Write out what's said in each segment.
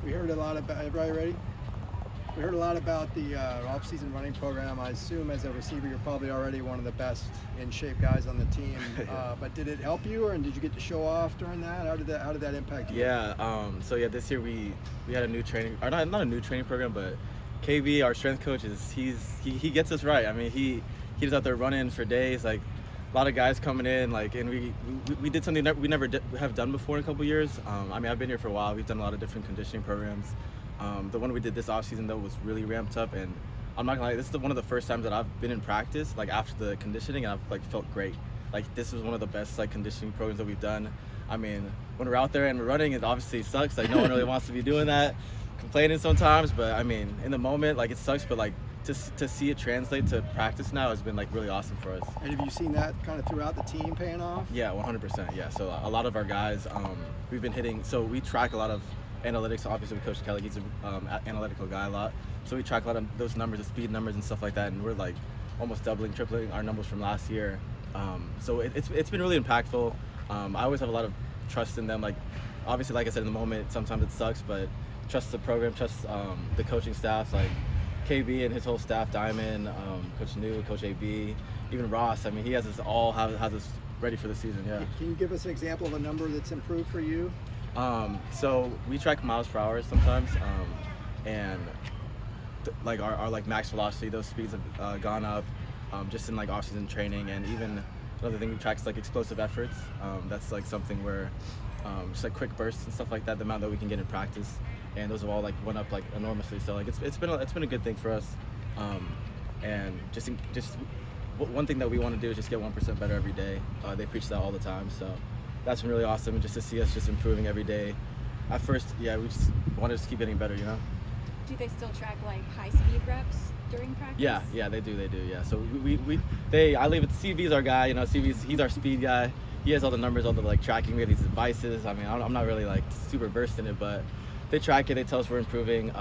We heard a lot about. Everybody ready? We heard a lot about the off-season running program. I assume as a receiver, you're probably already one of the best in shape guys on the team. But did it help you, or did you get to show off during that? How did that impact you? Yeah. So this year we had a new training, or not a new training program, but KB, our strength coach, he gets us right. I mean, he's out there running for days, like a lot of guys coming in, like, and we did something that we never have done before in a couple years. I mean, I've been here for a while. We've done a lot of different conditioning programs. The one we did this off season though was really ramped up, and I'm not gonna lie, this is one of the first times that I've been in practice, like after the conditioning, and I've like felt great. Like this was one of the best like conditioning programs that we've done. I mean, when we're out there and we're running, it obviously sucks. Like no one really wants to be doing that, complaining sometimes. But I mean, in the moment, like it sucks. But like to see it translate to practice now has been like really awesome for us. And have you seen that kind of throughout the team paying off? Yeah, 100%. Yeah. So a lot of our guys, we've been hitting. So we track a lot of analytics. Obviously, with Coach Kelly, he's an analytical guy a lot. So we track a lot of those numbers, the speed numbers and stuff like that. And we're like almost doubling, tripling our numbers from last year. So it's been really impactful. I always have a lot of trust in them. Like obviously, like I said, in the moment, sometimes it sucks, but trust the program, trust the coaching staff, like KB and his whole staff, Diamond, Coach New, Coach AB, even Ross. I mean, he has us all has us ready for the season. Yeah. Can you give us an example of a number that's improved for you? So we track miles per hour sometimes, and like our like max velocity, those speeds have gone up just in like off-season training. And even another thing we track is like explosive efforts. That's like something where just like quick bursts and stuff like that, the amount that we can get in practice, and those have all like went up like enormously. So like it's been a good thing for us, and just one thing that we want to do is just get 1% better every day. They preach that all the time, so that's been really awesome, just to see us just improving every day. At first, yeah, we just wanted to keep getting better, you know. Do they still track like high speed reps during practice? Yeah, they do, yeah. So I leave it. CV's our guy, you know. He's our speed guy. He has all the numbers, all the like tracking. We have these devices. I mean, I'm not really like super versed in it, but they track it. They tell us we're improving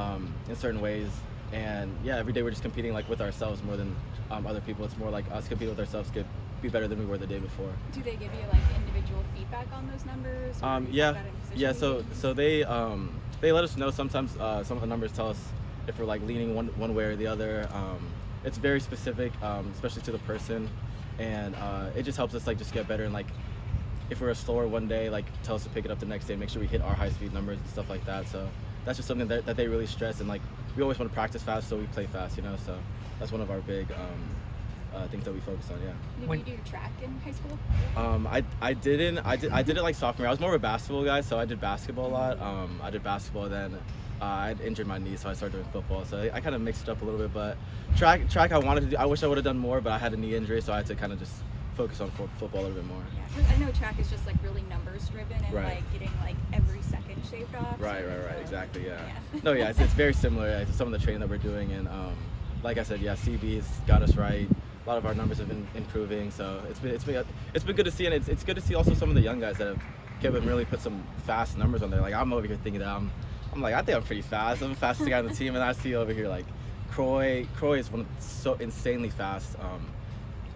in certain ways, and yeah, every day we're just competing like with ourselves more than other people. It's more like us competing with ourselves, be better than we were the day before. Do they give you like individual feedback on those numbers? Yeah. So they let us know sometimes. Some of the numbers tell us if we're like leaning one way or the other. It's very specific, especially to the person, and it just helps us like just get better. And like if we're slower one day, like tell us to pick it up the next day, make sure we hit our high speed numbers and stuff like that. So that's just something that they really stress, and like we always want to practice fast, so we play fast, you know. So that's one of our big things that we focus on. Yeah. Did you do track in high school? I didn't. I did it like sophomore. I was more of a basketball guy, so I did basketball a lot. I did basketball, then I had injured my knee, so I started doing football. So I kind of mixed it up a little bit. But track I wanted to do. I wish I would have done more, but I had a knee injury, so I had to kind of just focus on football a little bit more. Yeah, I know track is just like really numbers driven and right. like getting like every second shaved off. Right, so, exactly, yeah. No, it's very similar to some of the training that we're doing, and like I said, yeah, CB's got us right. A lot of our numbers have been improving, so it's been good to see, and it's good to see also some of the young guys that have Kevin really put some fast numbers on there. Like I'm over here thinking that I'm like I think I'm pretty fast. I'm the fastest guy on the team, and I see over here like Croy is so insanely fast.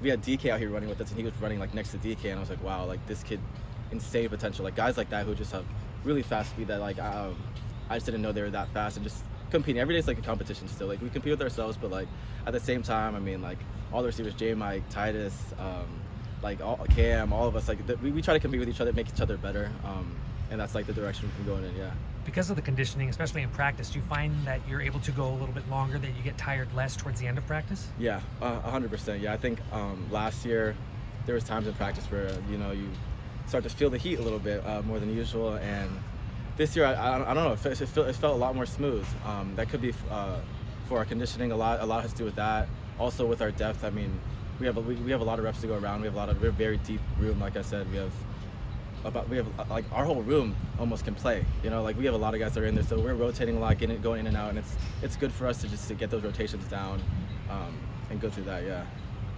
We had DK out here running with us, and he was running like next to DK, and I was like, wow, like this kid, insane potential. Like guys like that who just have really fast speed that like I just didn't know they were that fast, and just competing every day is like a competition still. Like we compete with ourselves, but like at the same time, I mean like all the receivers, J Mike, Titus, like Cam, all of us, like we try to compete with each other, make each other better, and that's like the direction we're going in. Yeah. Because of the conditioning, especially in practice, do you find that you're able to go a little bit longer, that you get tired less towards the end of practice? Yeah, 100%. Yeah, I think last year there was times in practice where you start to feel the heat a little bit more than usual, and this year I don't know, it felt a lot more smooth. That could be for our conditioning. A lot has to do with that. Also with our depth. I mean, we have a lot of reps to go around. We're a very deep room. Like I said, we have like our whole room almost can play, you know, like we have a lot of guys that are in there, so we're rotating a lot, going in and out, and it's good for us to get those rotations down and go through that. Yeah.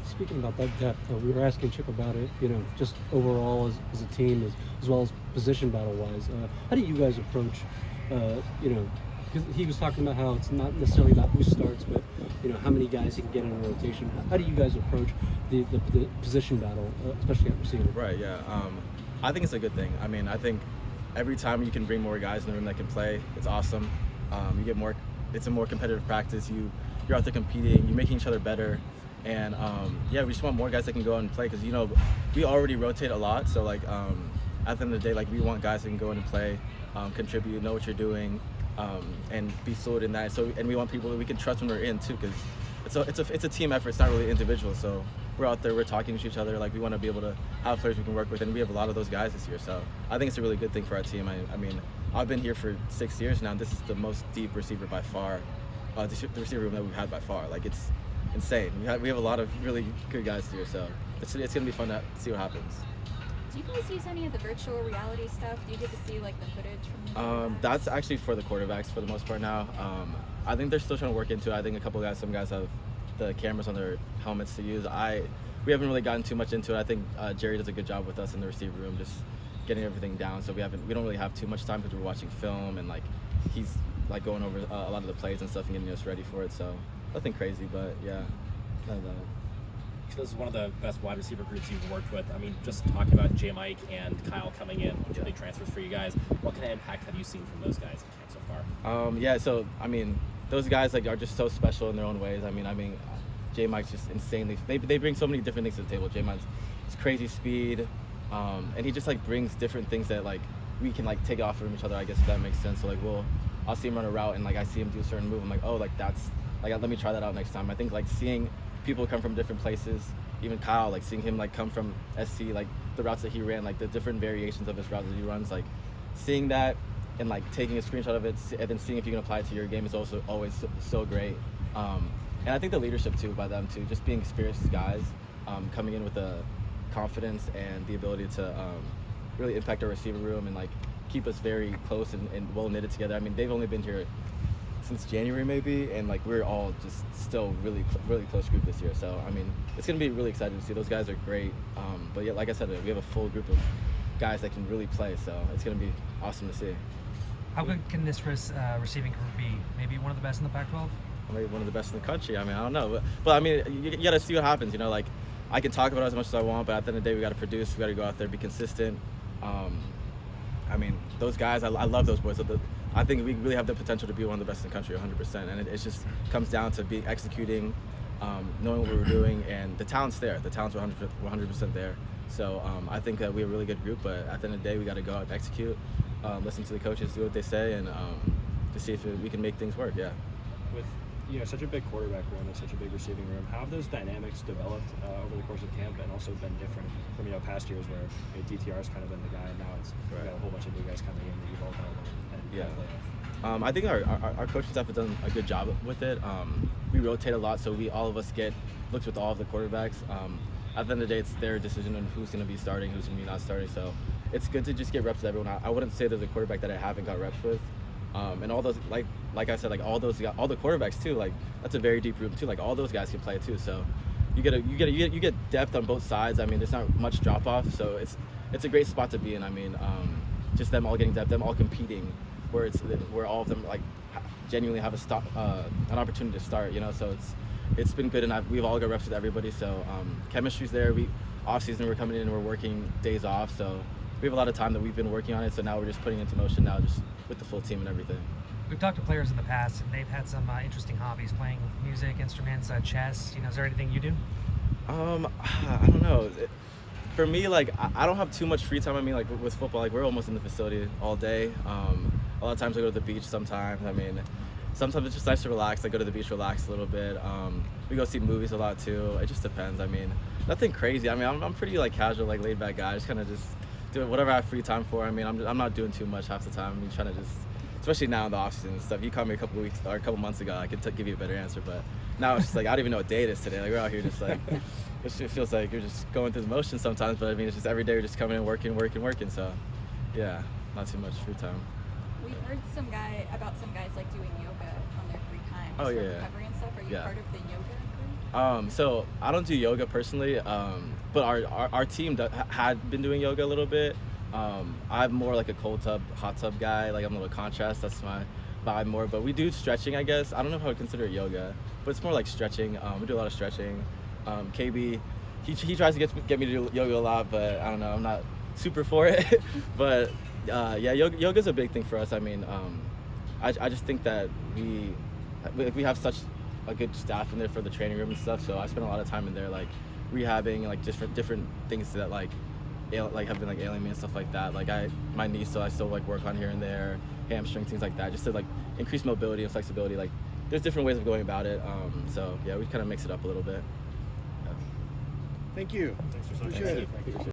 Speaking about that depth, we were asking Chip about it, you know, just overall as a team, as well as position battle wise. How do you guys approach, you know, because he was talking about how it's not necessarily about who starts, but you know how many guys he can get in a rotation. How do you guys approach the position battle, especially at receiver? Right. Yeah. I think it's a good thing. I mean, I think every time you can bring more guys in the room that can play, it's awesome. You get more. It's a more competitive practice. You're out there competing. You're making each other better. And yeah, we just want more guys that can go out and play because we already rotate a lot. So like at the end of the day, like we want guys that can go in and play, contribute, know what you're doing, and be fluid in that. So and we want people that we can trust when we're in too, because it's a team effort. It's not really individual. So we're out there, we're talking to each other. Like we want to be able to have players we can work with, and we have a lot of those guys this year. So I think it's a really good thing for our team. I mean, I've been here for 6 years now. And this is the most deep receiver by far, the receiver room that we've had by far. Like it's insane. We have a lot of really good guys here. So it's gonna be fun to see what happens. Do you guys use any of the virtual reality stuff? Do you get to see like the footage from the quarterbacks? That's actually for the quarterbacks for the most part now. I think they're still trying to work into it. I think some guys have the cameras on their helmets to use. We haven't really gotten too much into it. I think Jerry does a good job with us in the receiver room, just getting everything down. So we don't really have too much time because we're watching film and like he's like going over a lot of the plays and stuff and getting us ready for it. So nothing crazy, but yeah. So this is one of the best wide receiver groups you've worked with. I mean, just talking about J. Mike and Kyle coming in, two big transfers for you guys. What kind of impact have you seen from those guys in camp so far? Yeah, so I mean, those guys like are just so special in their own ways. I mean, J. Mike's just insanely. They bring so many different things to the table. J. Mike's crazy speed, and he just like brings different things that like we can like take off from each other. I guess if that makes sense. So like I'll see him run a route and like I see him do a certain move. I'm like, oh, like that's like let me try that out next time. I think like seeing people come from different places, even Kyle, like seeing him like come from SC, like the routes that he ran, like the different variations of his routes that he runs, like seeing that and like taking a screenshot of it and then seeing if you can apply it to your game is also always so great. And I think the leadership too by them too, just being experienced guys, coming in with a confidence and the ability to really impact our receiver room and like keep us very close and well knitted together. I mean, they've only been here since January maybe, and like we're all just still really close group this year. So I mean, it's gonna be really exciting to see. Those guys are great, but yeah, like I said, we have a full group of guys that can really play. So it's gonna be awesome to see. How good can this receiving group be? Maybe one of the best in the Pac-12? Maybe one of the best in the country. I mean, I don't know, but I mean, you gotta see what happens. Like I can talk about it as much as I want, but at the end of the day, we gotta produce. We gotta go out there, be consistent. I mean, those guys, I love those boys. I think we really have the potential to be one of the best in the country, 100%. And it just comes down to executing, knowing what we're doing, and the talent's there. The talent's 100% there. So I think that we have a really good group, but at the end of the day, we got to go out and execute, listen to the coaches, do what they say, and to see if we can make things work. Yeah. With such a big quarterback room and such a big receiving room, how have those dynamics developed over the course of camp and also been different from past years where DTR's kind of been the guy, and now it's right. got a whole bunch of new guys coming in that you've all kind of learned and Yeah. play off? I think our coaching staff has done a good job with it. We rotate a lot, so all of us get looks with all of the quarterbacks. At the end of the day, it's their decision on who's going to be starting, who's going to be not starting. So it's good to just get reps with everyone. I wouldn't say there's a quarterback that I haven't got reps with. And all those, like I said, like all the quarterbacks too. Like that's a very deep room too. Like all those guys can play too. So you get depth on both sides. I mean, there's not much drop off, so it's a great spot to be in. I mean, just them all getting depth, them all competing, where all of them like genuinely have an opportunity to start. So it's been good, and we've all got reps with everybody. So chemistry's there. Off season we're coming in and we're working days off. So we have a lot of time that we've been working on it. So now we're just putting it into motion now, just with the full team and everything. We've talked to players in the past, and they've had some interesting hobbies, playing music, instruments, chess. Is there anything you do? I don't know. For me, like I don't have too much free time. I mean, like with football, like we're almost in the facility all day. A lot of times I go to the beach sometimes. I mean, sometimes it's just nice to relax. I go to the beach, relax a little bit. We go see movies a lot too. It just depends. I mean, nothing crazy. I mean, I'm pretty like casual, like laid back guy. I just kind of just do whatever I have free time for. I mean, I'm not doing too much half the time. I mean, trying to just, especially now in the off season and stuff. You called me a couple weeks or a couple months ago, I could give you a better answer. But now it's just like I don't even know what day it is today. Like we're out here just like it feels like you're just going through the motions sometimes. But I mean, it's just every day we're just coming in, working. So yeah, not too much free time. We've heard about some guys like doing yoga on their free time. Oh, for yeah. recovery and stuff. Are you Yeah. part of the yoga group? So I don't do yoga personally, but our team had been doing yoga a little bit. I'm more like a cold tub, hot tub guy. Like I'm a little contrast. That's my vibe more. But we do stretching, I guess. I don't know if I would consider it yoga, but it's more like stretching. We do a lot of stretching. KB, he tries to get me to do yoga a lot, but I don't know. I'm not super for it. But Yeah, yoga's a big thing for us. I mean, I just think that we have such a good staff in there for the training room and stuff. So I spend a lot of time in there, like rehabbing and like different things that like have been like ailing me and stuff like that. Like my knee, so I still like work on here and there, hamstring, things like that, just to like increase mobility and flexibility. Like there's different ways of going about it. So yeah, we kind of mix it up a little bit. Yeah. Thank you. Thanks for Appreciate it. Thank you.